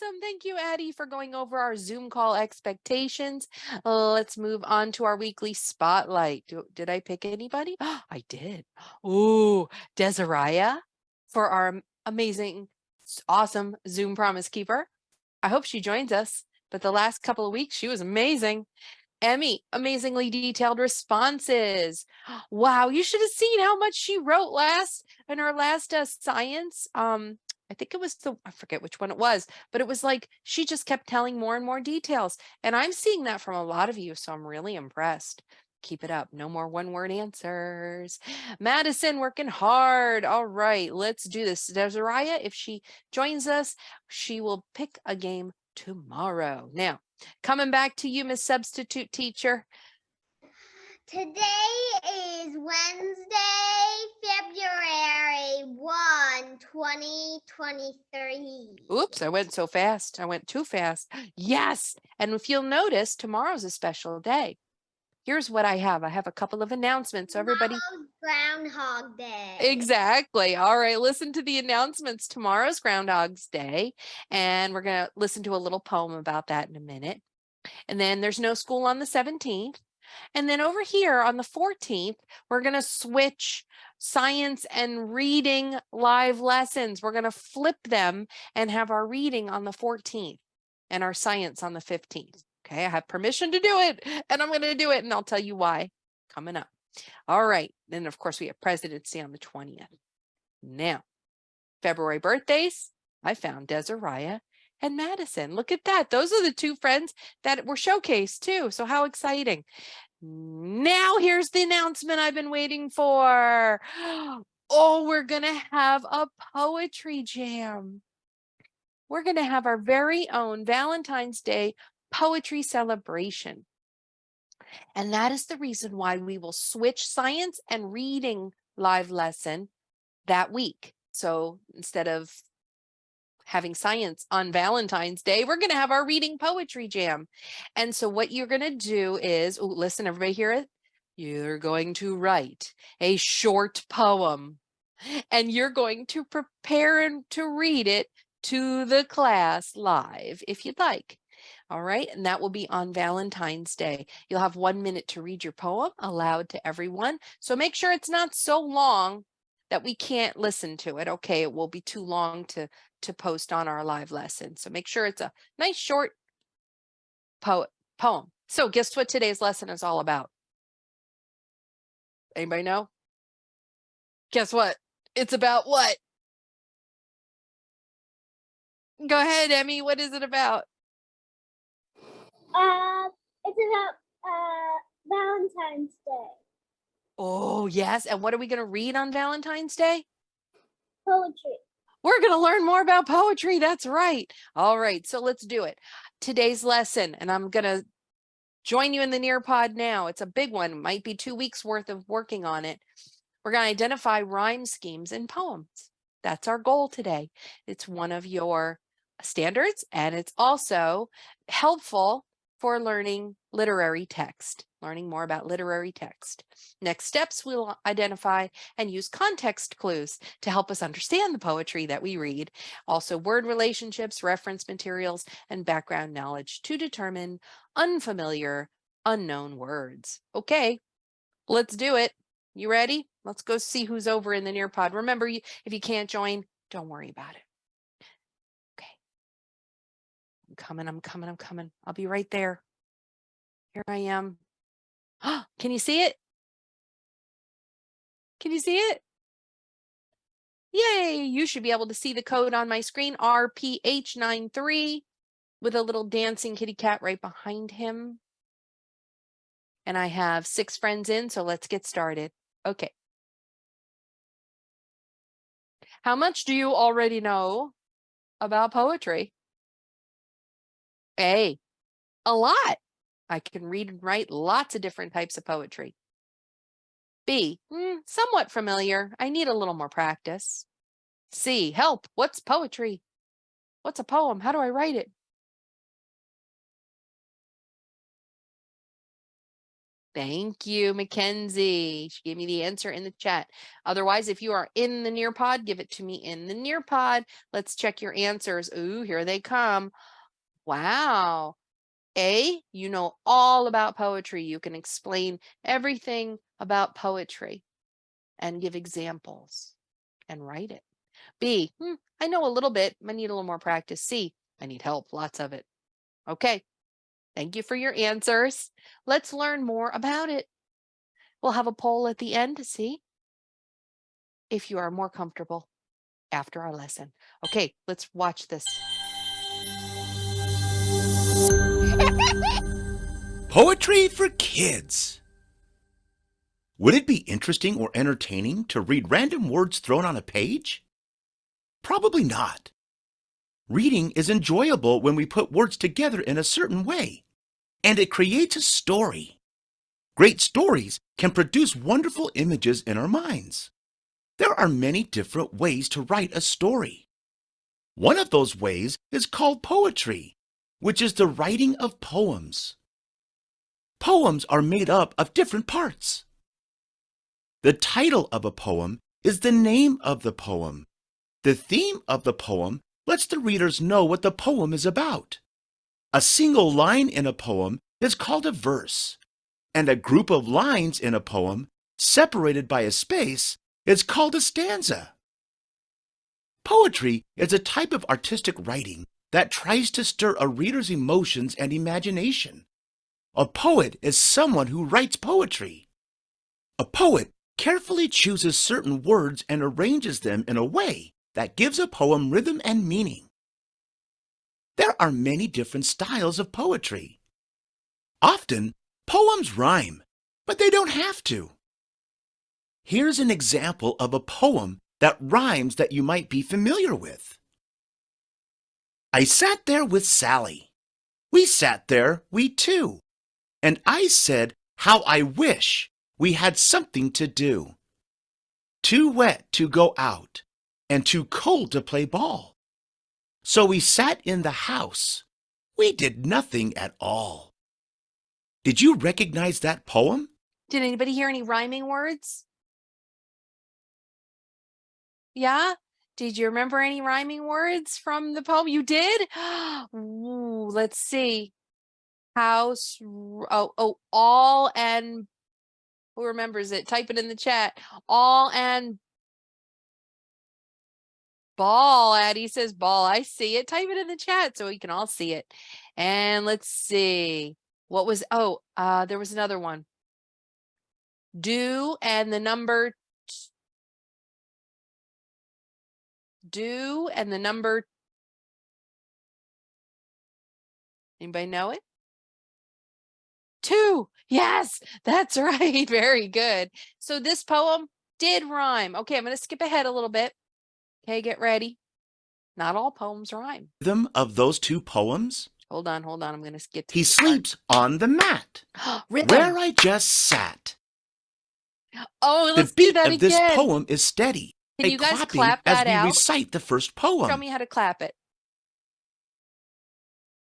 awesome. Thank you, Addie, for going over our Zoom call expectations. Let's move on to our weekly spotlight. Did I pick anybody? I did. Ooh, Desiree for our amazing, awesome Zoom promise keeper. I hope she joins us, but the last couple of weeks, she was amazing. Emmy, amazingly detailed responses. Wow, you should have seen how much she wrote in her last science. I think it was I forget which one it was, but it was like she just kept telling more and more details. And I'm seeing that from a lot of you, so I'm really impressed. Keep it up. No more one-word answers. Madison working hard. All right, let's do this. Desiree, if she joins us, she will pick a game tomorrow. Now, coming back to you, Miss Substitute Teacher. Today is Wednesday, February 1, 2023. Oops, I went so fast. I went too fast. Yes. And if you'll notice, tomorrow's a special day. Here's what I have. I have a couple of announcements. So everybody. Tomorrow's Groundhog Day. Exactly. All right. Listen to the announcements. Tomorrow's Groundhog's Day. And we're going to listen to a little poem about that in a minute. And then there's no school on the 17th. And then over here on the 14th, we're going to switch science and reading live lessons. We're going to flip them and have our reading on the 14th and our science on the 15th. Okay, I have permission to do it, and I'm going to do it, and I'll tell you why coming up. All right, then of course we have Presidency on the 20th. Now, February birthdays, I found Desiree and Madison. Look at that. Those are the two friends that were showcased too. So how exciting. Now here's the announcement I've been waiting for. Oh, we're going to have a poetry jam. We're going to have our very own Valentine's Day poetry celebration. And that is the reason why we will switch science and reading live lesson that week. So instead of having science on Valentine's Day, we're going to have our reading poetry jam. And so what you're going to do is, listen, everybody hear it? You're going to write a short poem and you're going to prepare and to read it to the class live if you'd like. All right, and that will be on Valentine's Day. You'll have 1 minute to read your poem aloud to everyone. So make sure it's not so long that we can't listen to it. Okay, it will be too long to post on our live lesson. So make sure it's a nice short poem. So guess what today's lesson is all about? Anybody know? Guess what? It's about what? Go ahead, Emmy. What is it about? It's about Valentine's Day. Oh, yes. And what are we going to read on Valentine's Day? Poetry. We're going to learn more about poetry. That's right. All right. So let's do it. Today's lesson, and I'm going to join you in the Nearpod now. It's a big one. It might be 2 weeks worth of working on it. We're going to identify rhyme schemes in poems. That's our goal today. It's one of your standards, and it's also helpful for learning literary text, learning more about literary text. Next steps, we'll identify and use context clues to help us understand the poetry that we read. Also word relationships, reference materials, and background knowledge to determine unfamiliar, unknown words. Okay, let's do it. You ready? Let's go see who's over in the Nearpod. Remember, if you can't join, don't worry about it. Okay. I'm coming. I'll be right there. Here I am. Can you see it? Can you see it? Yay, you should be able to see the code on my screen, RPH93, with a little dancing kitty cat right behind him. And I have 6 friends in, so let's get started. Okay. How much do you already know about poetry? A lot. I can read and write lots of different types of poetry. B, somewhat familiar. I need a little more practice. C, help. What's poetry? What's a poem? How do I write it? Thank you, Mackenzie. She gave me the answer in the chat. Otherwise, if you are in the Nearpod, give it to me in the Nearpod. Let's check your answers. Ooh, here they come. Wow. A, you know all about poetry. You can explain everything about poetry and give examples and write it. B, I know a little bit. I need a little more practice. C, I need help, lots of it. Okay, thank you for your answers. Let's learn more about it. We'll have a poll at the end to see if you are more comfortable after our lesson. Okay, let's watch this. Poetry for kids. Would it be interesting or entertaining to read random words thrown on a page? Probably not. Reading is enjoyable when we put words together in a certain way, and it creates a story. Great stories can produce wonderful images in our minds. There are many different ways to write a story. One of those ways is called poetry, which is the writing of poems. Poems are made up of different parts. The title of a poem is the name of the poem. The theme of the poem lets the readers know what the poem is about. A single line in a poem is called a verse, and a group of lines in a poem, separated by a space, is called a stanza. Poetry is a type of artistic writing that tries to stir a reader's emotions and imagination. A poet is someone who writes poetry. A poet carefully chooses certain words and arranges them in a way that gives a poem rhythm and meaning. There are many different styles of poetry. Often, poems rhyme, but they don't have to. Here's an example of a poem that rhymes that you might be familiar with. I sat there with Sally. We sat there, we two. And I said, how I wish we had something to do. Too wet to go out, and too cold to play ball. So we sat in the house. We did nothing at all. Did you recognize that poem? Did anybody hear any rhyming words? Yeah? Did you remember any rhyming words from the poem? You did? Ooh, let's see. House, all and who remembers it? Type it in the chat. All and ball. Addie says ball. I see it. Type it in the chat so we can all see it. And let's see. What was, there was another one. Do and the number do and the number. Anybody know it? 2. Yes, that's right. Very good. So this poem did rhyme. Okay, I'm going to skip ahead a little bit. Okay, get ready. Not all poems rhyme. Rhythm of those two poems? Hold on. I'm going to skip to He sleeps on the mat, rhythm. where I just sat. Oh, let's the beat do that of this again. poem is steady. Can you guys clapping clap that as we out? recite the first poem. Show me how to clap it.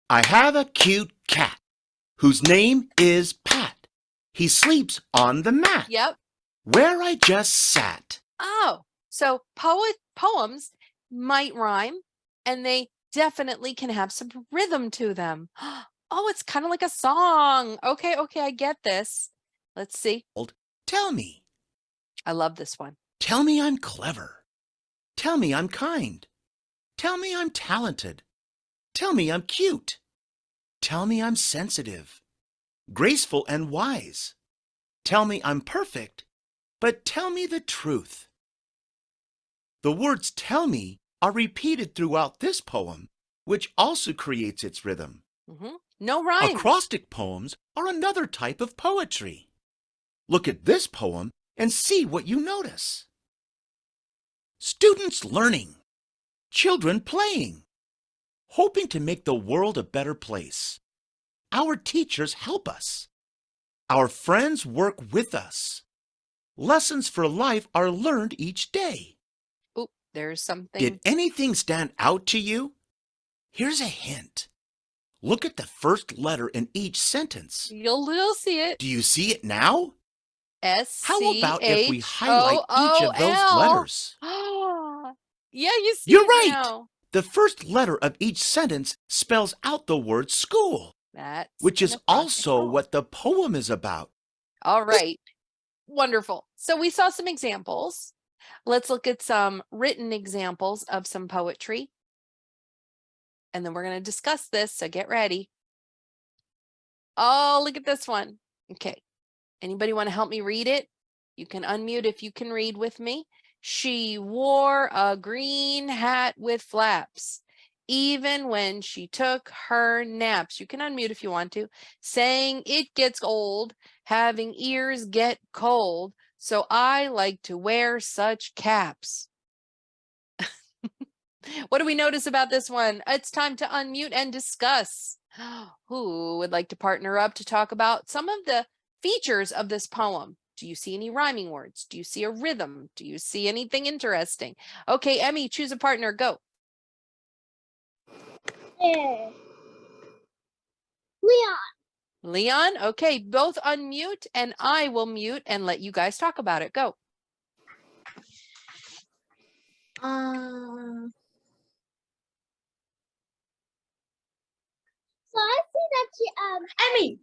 I have a cute cat whose name is Pat. He sleeps on the mat. Yep. Where I just sat. Oh, so poems might rhyme, and they definitely can have some rhythm to them. Oh, it's kind of like a song. Okay, I get this. Let's see. Tell me. I love this one. Tell me I'm clever. Tell me I'm kind. Tell me I'm talented. Tell me I'm cute. Tell me I'm sensitive, graceful and wise. Tell me I'm perfect, but tell me the truth. The words tell me are repeated throughout this poem, which also creates its rhythm. No rhyme. Acrostic poems are another type of poetry. Look at this poem and see what you notice. Students learning, children playing, hoping to make the world a better place. Our teachers help us. Our friends work with us. Lessons for life are learned each day. Oh, there's something. Did anything stand out to you? Here's a hint. Look at the first letter in each sentence. You'll see it. Do you see it now? How about if we highlight each of those SCHOOL. letters? Yeah, you see You're it right. now. The first letter of each sentence spells out the word school, That's which an is apostrophe also O. what the poem is about. All right. Wonderful. So we saw some examples. Let's look at some written examples of some poetry. And then we're going to discuss this. So get ready. Oh, look at this one. Okay. Anybody want to help me read it? You can unmute if you can read with me. She wore a green hat with flaps, even when she took her naps. You can unmute if you want to. Saying it gets old, having ears get cold, so I like to wear such caps. What do we notice about this one? It's time to unmute and discuss. Who would like to partner up to talk about some of the features of this poem? Do you see any rhyming words? Do you see a rhythm? Do you see anything interesting? Okay, Emmy, choose a partner. Go. There. Leon. Leon. Okay, both unmute and I will mute and let you guys talk about it. Go. So I see that she Emmy.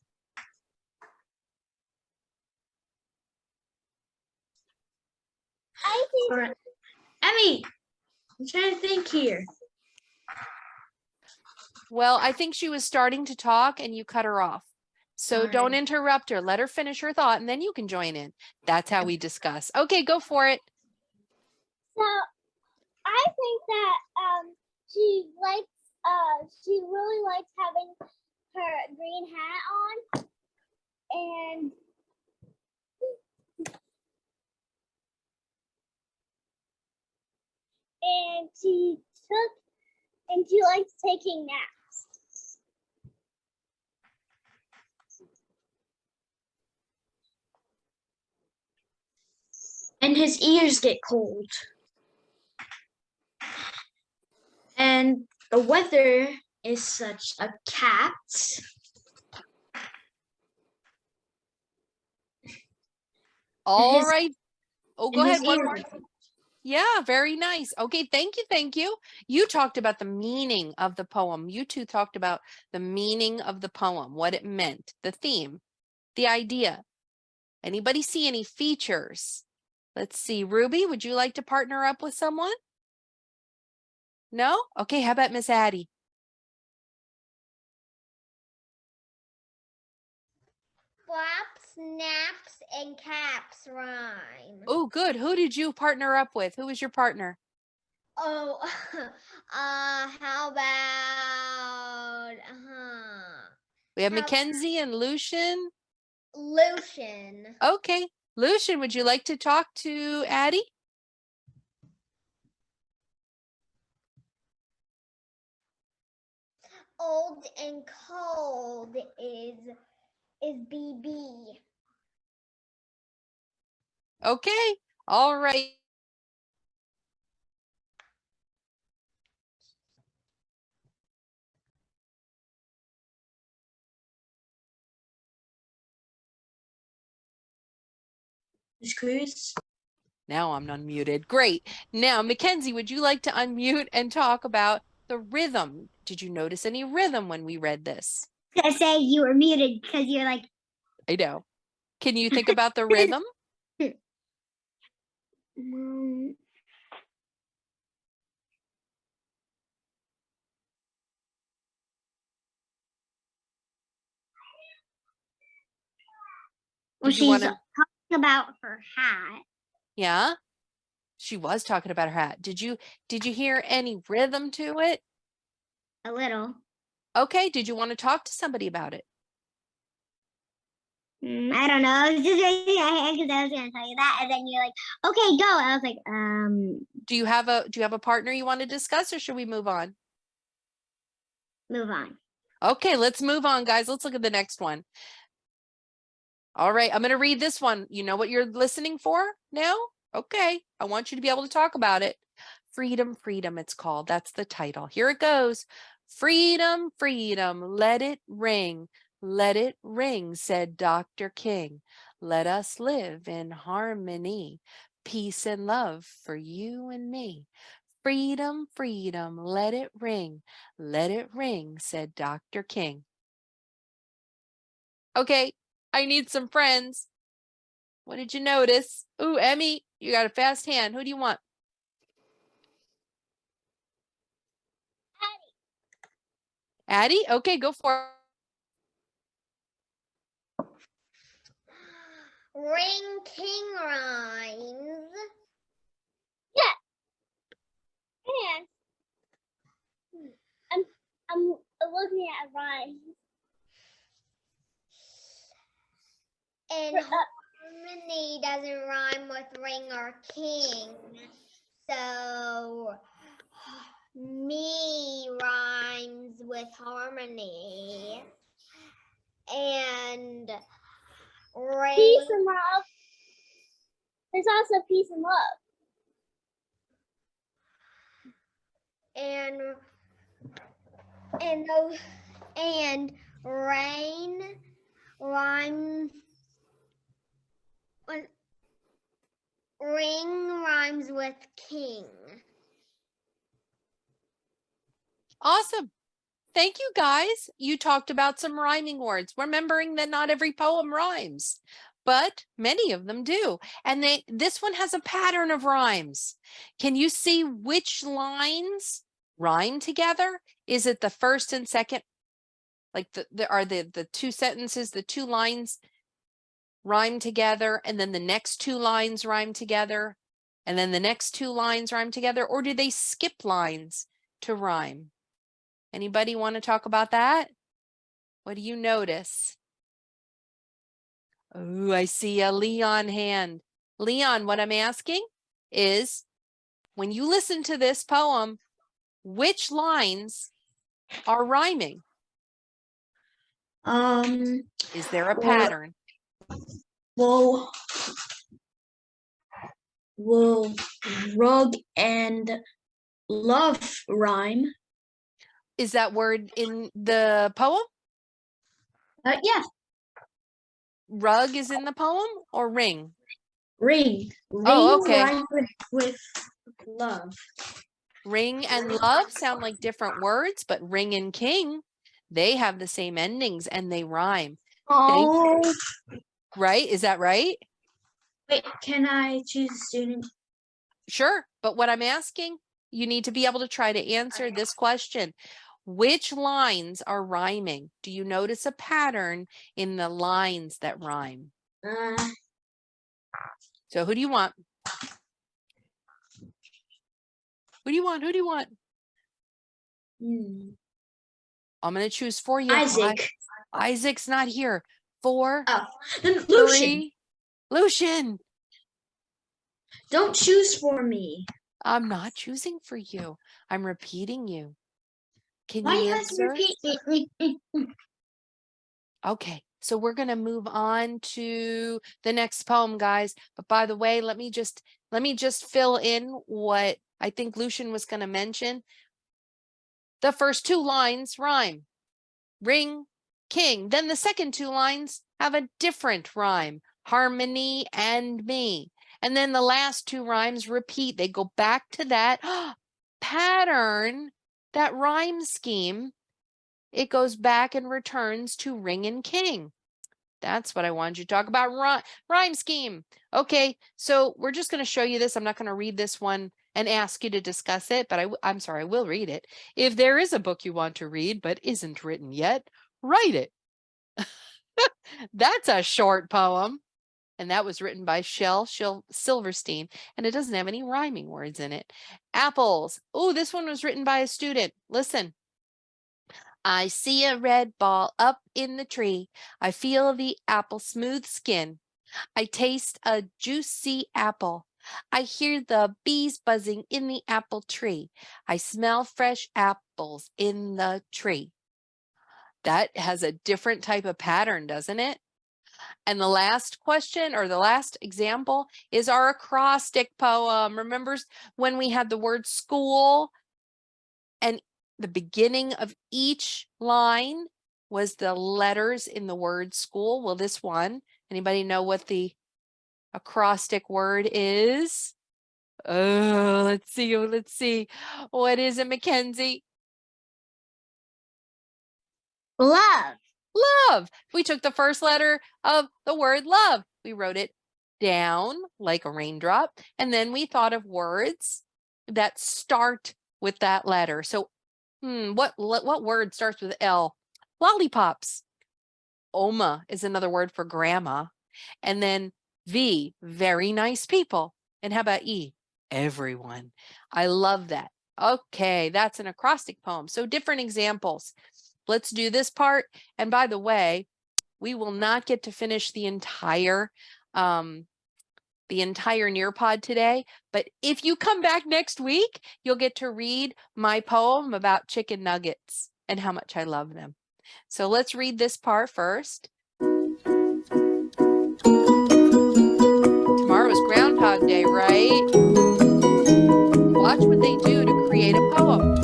I see. All right. Emmy, I'm trying to think here. Well, I think she was starting to talk and you cut her off. So don't Sorry. interrupt her. Let her finish her thought and then you can join in. That's how we discuss. Okay, go for it. So I think that she really likes having her green hat on, and she likes taking naps. And his ears get cold. And the weather is such a cat. All right. Oh, go And ahead. his One ears- more. Yeah, very nice. Okay, thank you, thank you. You talked about the meaning of the poem. You two talked about the meaning of the poem, what it meant, the theme, the idea. Anybody see any features? Let's see. Ruby, would you like to partner up with someone? No? Okay, how about Miss Addie? Flaps, naps, and caps rhyme. Oh, good. Who did you partner up with? Who was your partner? Oh, how about We have How- Mackenzie and Lucian. Lucian? Okay. Lucian, would you like to talk to Addie? Old and cold is BB. Okay. All right. Screws. Now I'm unmuted. Great. Now, Mackenzie, would you like to unmute and talk about the rhythm? Did you notice any rhythm when we read this? I say you were muted because you're like. I know. Can you think about the rhythm? Well, Did you want she's to? talking about her hat. Yeah. She was talking about her hat. Did you hear any rhythm to it? A little. Okay. Did you want to talk to somebody about it? I don't know. I was just raising my hand because I was going to tell you that, and then you're like, "Okay, go." I was like, Do you have a partner you want to discuss, or should we move on? Move on. Okay, let's move on, guys. Let's look at the next one. All right, I'm going to read this one. You know what you're listening for now? Okay, I want you to be able to talk about it. Freedom, freedom, it's called. That's the title. Here it goes. Freedom, freedom, let it ring, said Dr. King. Let us live in harmony, peace and love for you and me. Freedom, freedom, let it ring, said Dr. King. Okay, I need some friends. What did you notice? Ooh, Emmy, you got a fast hand. Who do you want? Addie? Okay, go for it. Ring king rhymes. And I'm looking at rhymes. And harmony doesn't rhyme with ring or king. So me rhymes with harmony. And ring. Peace and love. There's also peace and love. And rain rhymes. Ring rhymes with king. Awesome. Thank you, guys. You talked about some rhyming words, remembering that not every poem rhymes, but many of them do. And this one has a pattern of rhymes. Can you see which lines rhyme together? Is it the first and second? Like the two sentences, the two lines rhyme together, and then the next two lines rhyme together, and then the next two lines rhyme together, or do they skip lines to rhyme? Anybody want to talk about that? What do you notice? Oh, I see a Leon hand. Leon, what I'm asking is, when you listen to this poem, which lines are rhyming? Is there a pattern? Will rug and love rhyme? Is that word in the poem? Yeah. Rug is in the poem, or ring? Ring. Oh, okay. Rhyme with love. Ring and love sound like different words, but ring and king, they have the same endings and they rhyme. Oh. Right? Is that right? Wait, can I choose a student? Sure. But what I'm asking, you need to be able to try to answer this question. Which lines are rhyming? Do you notice a pattern in the lines that rhyme? So who do you want? Who do you want? Who do you want? I'm going to choose for you. Isaac. Isaac's not here. 4, Oh, then Lucian. 3. Lucian. Don't choose for me. I'm not choosing for you. I'm repeating you. Can Why you you have to answer? repeat me? Okay, so we're going to move on to the next poem, guys. But by the way, let me just fill in what I think Lucian was going to mention. The first two lines rhyme. Ring, king. Then the second two lines have a different rhyme. Harmony and me. And then the last two rhymes repeat. They go back to that pattern, that rhyme scheme. It goes back and returns to ring and king. That's what I wanted you to talk about, rhyme scheme. Okay, so we're just going to show you this. I'm not going to read this one and ask you to discuss it, but I'm sorry, I will read it. If there is a book you want to read but isn't written yet, write it. That's a short poem. And that was written by Shel Silverstein, and it doesn't have any rhyming words in it. Apples. Oh, this one was written by a student. Listen. I see a red ball up in the tree. I feel the apple smooth skin. I taste a juicy apple. I hear the bees buzzing in the apple tree. I smell fresh apples in the tree. That has a different type of pattern, doesn't it? And the last question, or the last example, is our acrostic poem. Remember when we had the word school and the beginning of each line was the letters in the word school. Well, this one, anybody know what the acrostic word is? Oh, let's see. What is it, Mackenzie? Love. Love. We took the first letter of the word love. We wrote it down like a raindrop, and then we thought of words that start with that letter. So, what word starts with L? Lollipops. Oma is another word for grandma. And then V, very nice people. And how about E? Everyone. I love that. Okay, that's an acrostic poem. So different examples. Let's do this part. And by the way, we will not get to finish the entire Nearpod today, but if you come back next week, you'll get to read my poem about chicken nuggets and how much I love them. So let's read this part first. Tomorrow's Groundhog Day, right? Watch what they do to create a poem.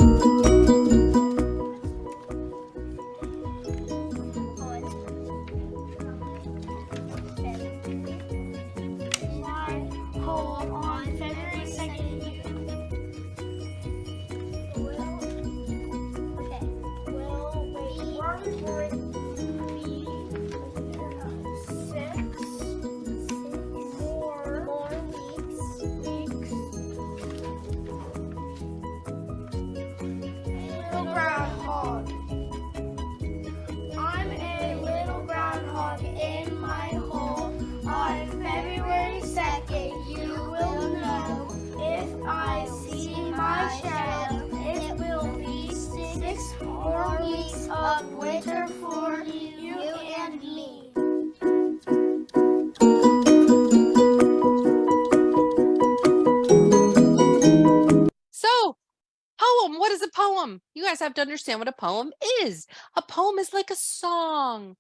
Groundhog. I'm a little groundhog in my hole. On February 2nd, you will know. If I see my shadow, it will be 6 more weeks of winter for you and me. So, poem, what is a poem? You guys have to understand what a poem is. A poem is like a song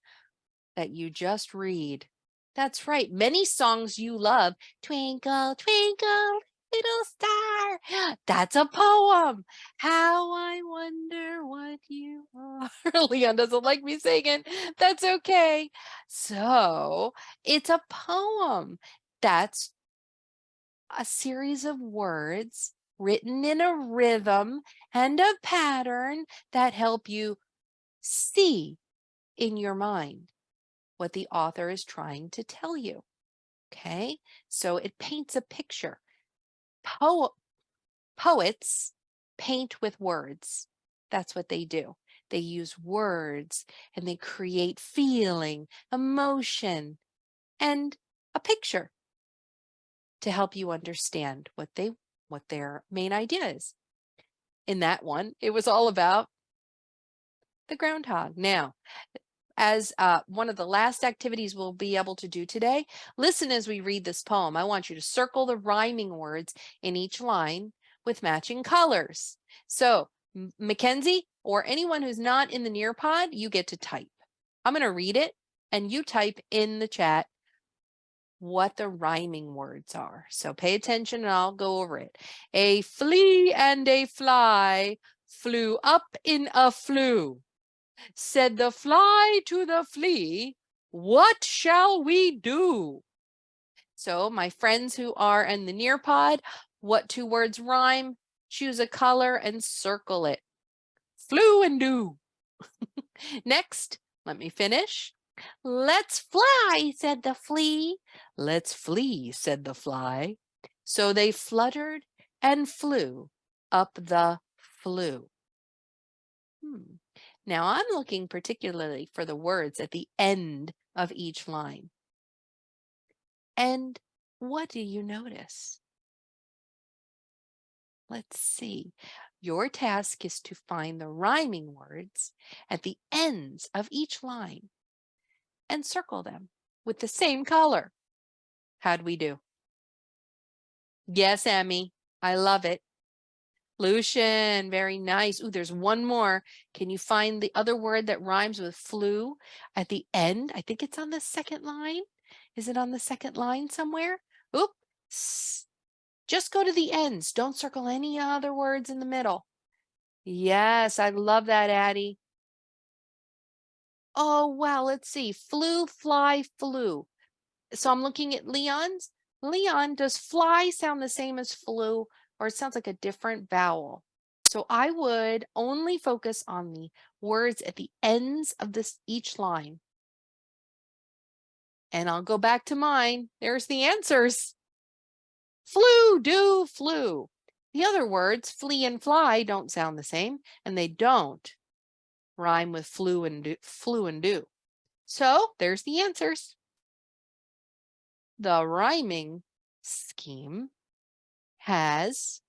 that you just read. That's right. Many songs you love. Twinkle, twinkle, little star. That's a poem. How I wonder what you are. Leon doesn't like me singing. That's okay. So it's a poem. That's a series of words written in a rhythm and a pattern that help you see in your mind what the author is trying to tell you. Okay, so it paints a picture. Poets paint with words. That's what they do. They use words and they create feeling, emotion, and a picture to help you understand what their main idea is. In that one, it was all about the groundhog. Now, as one of the last activities we'll be able to do today, listen as we read this poem. I want you to circle the rhyming words in each line with matching colors. So, Mackenzie, or anyone who's not in the Nearpod, you get to type. I'm going to read it, and you type in the chat what the rhyming words are. So pay attention and I'll go over it. A flea and a fly flew up in a flue. Said the fly to the flea, what shall we do? So my friends who are in the Nearpod, what 2 words rhyme? Choose a color and circle it. Flew and do. Next, let me finish. Let's fly, said the flea. Let's flee, said the fly. So they fluttered and flew up the flue. Now I'm looking particularly for the words at the end of each line. And what do you notice? Let's see. Your task is to find the rhyming words at the ends of each line and circle them with the same color. How'd we do? Yes, Emmy, I love it. Lucian, very nice. Ooh, there's one more. Can you find the other word that rhymes with flew at the end? I think it's on the second line. Is it on the second line somewhere? Oops. Just go to the ends. Don't circle any other words in the middle. Yes, I love that, Addie. Oh, wow. Let's see. Flew, fly, flew. So I'm looking at Leon's. Leon, does fly sound the same as flew, or it sounds like a different vowel? So I would only focus on the words at the ends of this each line. And I'll go back to mine. There's the answers. Flew, do, flew. The other words, flee and fly, don't sound the same, and they don't rhyme with flew and do. So there's the answers. The rhyming scheme has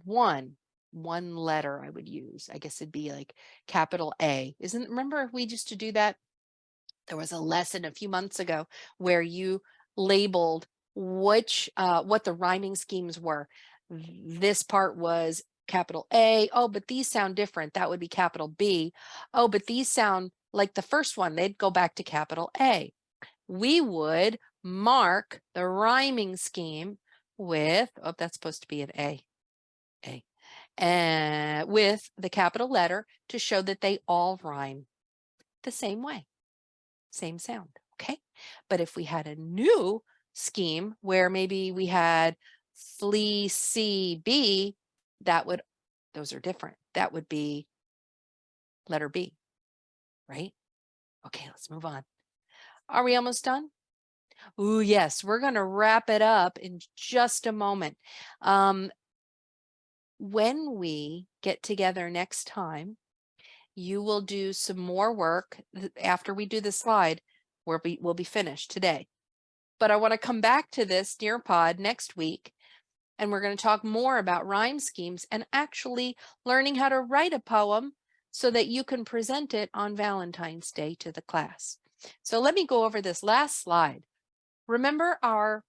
one letter I would use. I guess it'd be like capital A. Remember we used to do that? There was a lesson a few months ago where you labeled what the rhyming schemes were. This part was capital A. Oh, but these sound different. That would be capital B. Oh, but these sound like the first one. They'd go back to capital A. We would mark the rhyming scheme with, oh, that's supposed to be an A, and with the capital letter to show that they all rhyme the same way, same sound, okay? But if we had a new scheme where maybe we had flee, C, B, those are different. That would be letter B, right? Okay, let's move on. Are we almost done? Ooh, yes, we're going to wrap it up in just a moment. When we get together next time, you will do some more work. After we do the slide, we'll be finished today. But I want to come back to this Nearpod next week, and we're going to talk more about rhyme schemes and actually learning how to write a poem so that you can present it on Valentine's Day to the class. So let me go over this last slide. Remember our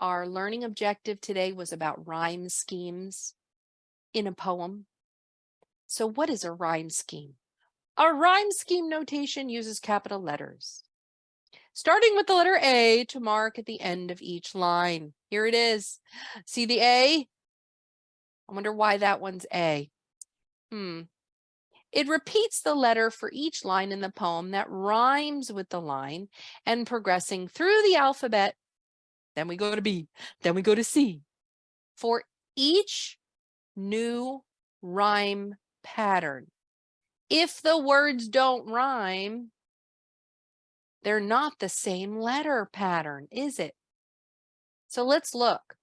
learning objective today was about rhyme schemes in a poem. So what is a rhyme scheme? A rhyme scheme notation uses capital letters, starting with the letter A to mark at the end of each line. Here it is. See the A? I wonder why that one's A. It repeats the letter for each line in the poem that rhymes with the line and progressing through the alphabet. Then we go to B, then we go to C. For each new rhyme pattern, if the words don't rhyme, they're not the same letter pattern, is it? So let's look.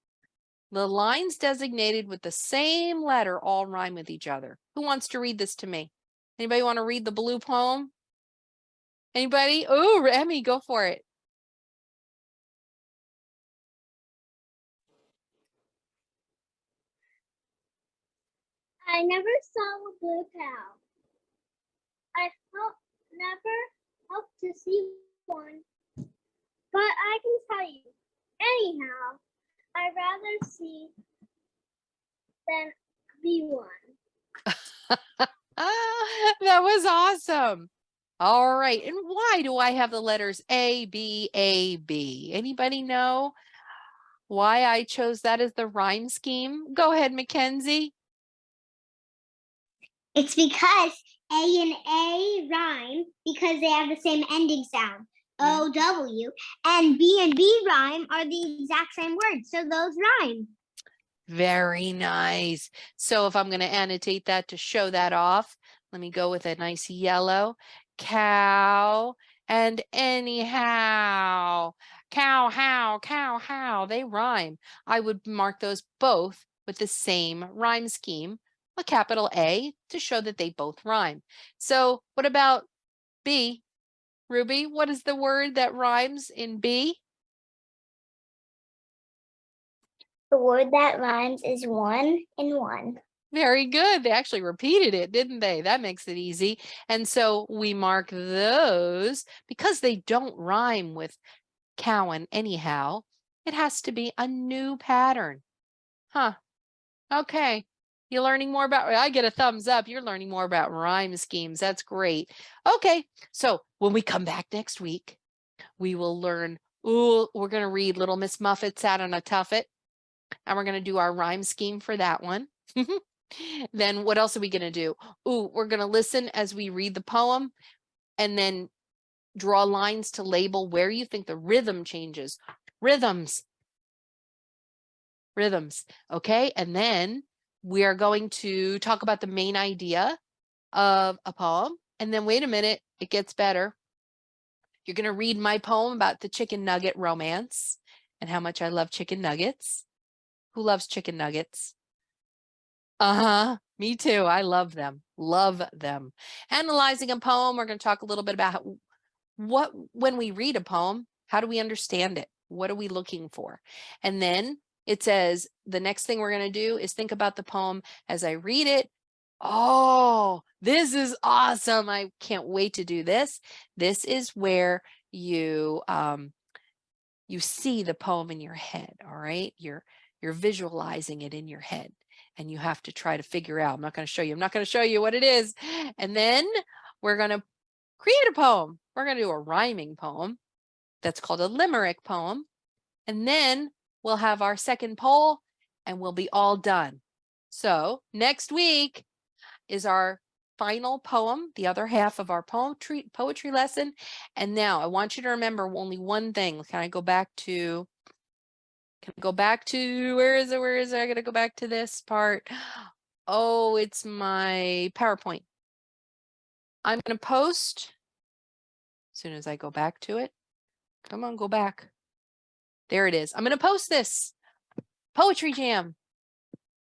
The lines designated with the same letter all rhyme with each other. Who wants to read this to me? Anybody want to read the blue poem? Anybody? Oh, Emmy, go for it. I never saw a blue cow. I never hope to see one. But I can tell you, anyhow, I'd rather see than be one. That was awesome. All right. And why do I have the letters A, B, A, B? Anybody know why I chose that as the rhyme scheme? Go ahead, Mackenzie. It's because A and A rhyme because they have the same ending sound, O-W, and B rhyme are the exact same words, so those rhyme. Very nice. So if I'm going to annotate that to show that off, let me go with a nice yellow. Cow and anyhow. Cow, how, they rhyme. I would mark those both with the same rhyme scheme, a capital A, to show that they both rhyme. So what about B? Ruby, what is the word that rhymes in B? The word that rhymes is one and one. Very good. They actually repeated it, didn't they? That makes it easy. And so we mark those because they don't rhyme with cow and anyhow. It has to be a new pattern. Huh. Okay. You're learning more about, I get a thumbs up. You're learning more about rhyme schemes. That's great. Okay. So when we come back next week, we will learn, we're going to read Little Miss Muffet Sat on a Tuffet. And we're going to do our rhyme scheme for that one. Then what else are we going to do? Ooh, we're going to listen as we read the poem and then draw lines to label where you think the rhythm changes. Rhythms. Okay. And then we are going to talk about the main idea of a poem. And then wait a minute, it gets better. You're going to read my poem about the chicken nugget romance and how much I love chicken nuggets. Who loves chicken nuggets? Me too. I love them. Love them. Analyzing a poem, we're going to talk a little bit about when we read a poem, how do we understand it? What are we looking for? And then it says the next thing we're going to do is think about the poem as I read it. Oh, this is awesome. I can't wait to do this. This is where you see the poem in your head, all right? You're visualizing it in your head and you have to try to figure out. I'm not going to show you. I'm not going to show you what it is. And then we're going to create a poem. We're going to do a rhyming poem that's called a limerick poem. And then we'll have our second poll and we'll be all done. So next week is our final poem, the other half of our poetry lesson. And now I want you to remember only one thing. Can I go back to, where is it? I gotta go back to this part. Oh, it's my PowerPoint. I'm gonna post as soon as I go back to it. Come on, go back. There it is. I'm gonna post this poetry jam.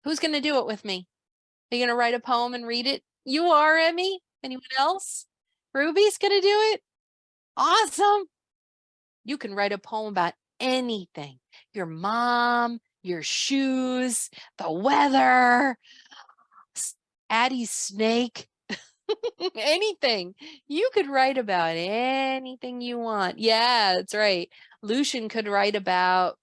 Who's gonna do it with me? Are you gonna write a poem and read it? You are, Emmy. Anyone else? Ruby's gonna do it. Awesome. You can write a poem about anything. Your mom, your shoes, the weather, Addie's snake, anything. You could write about anything you want. Yeah, that's right. Lucian could write about,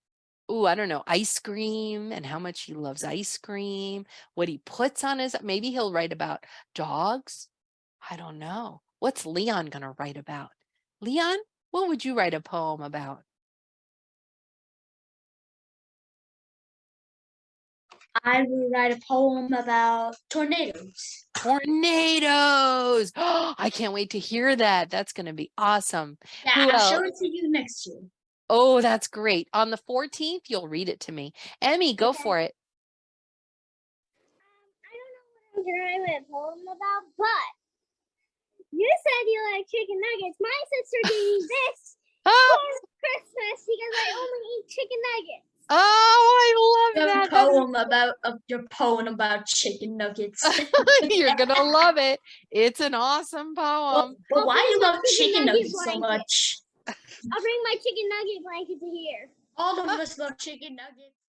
I don't know, ice cream and how much he loves ice cream, what he puts on his, maybe he'll write about dogs. I don't know. What's Leon going to write about? Leon, what would you write a poem about? I will write a poem about tornadoes. Tornadoes. Oh, I can't wait to hear that. That's going to be awesome. Yeah, Who I'll else? show it to you next year. Oh, that's great. On the 14th, you'll read it to me. Emmy, go for it. I don't know what I'm gonna write a poem about, but you said you like chicken nuggets. My sister gave me this Oh, for Christmas because I only eat chicken nuggets. I love Your that. poem about your poem about chicken nuggets. You're going to love it. It's an awesome poem. But why do you love chicken nuggets so blanket. much? I'll bring my chicken nugget blanket to here. All of us love chicken nuggets.